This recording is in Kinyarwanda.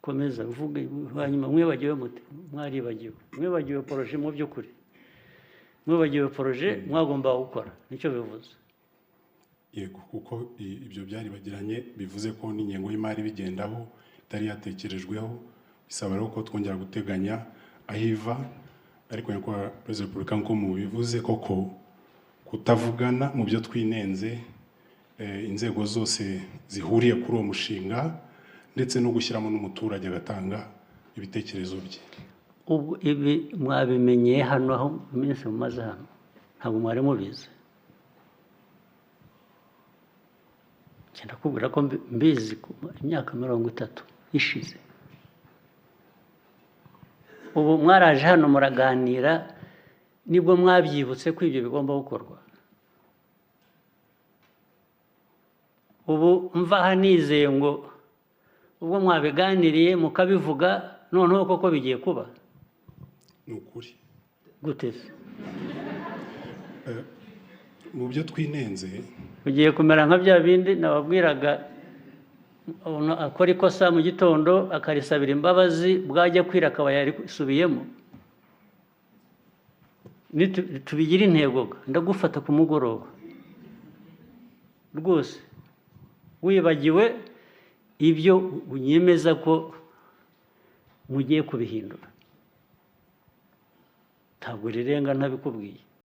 komeza uvuge hanyuma mwibagiwe muti mwibagiwe poroje mu by'ukuri mwibagiwe poroje mwagomba gukora nicyo bivuze. Yego kuko ibyo byaribagiranye bivuze ko n'ingengo y'imari bigendaho itari yatekerejweho bisaba rero ko twongera guteganya ahiva ariko nyakubahwa Perezida wa Repubulika nk'uko mubivuze koko kutavugana mu byo twinenze inzego zose zihuriye kuri uwo mushinga ndetse no gushyiramo n'umuturage agatanga ibitekerezo bye. Ubu ibi mwabimenyeye hano aho iminsi mumaze hano ntabwo mwari mubizi. Cyenda kubwira ko mbizi imyaka 30 ishize. Ubu mwaraje hano muraganira nibwo mwabyibutse ko ibyo bigomba gukorwa. Ubu mva hanizeye ngo ubwo mwabiganiriye mukabivuga noneho koko bigiye kuba. Ni ukuri. Gute se? Mu byo twinenze ugiye kumera nka bya bindi nababwiraga akora ikosa mu gitondo akarisabira imbabazi bwajya kwira akaba yarisubiyemo. Tubigira intego ndagufata ku mugoroba rwose wibagiwe ibyo unyemeza ko mugiye kubihindura. Ntabwo rirenga ntabikubwiye.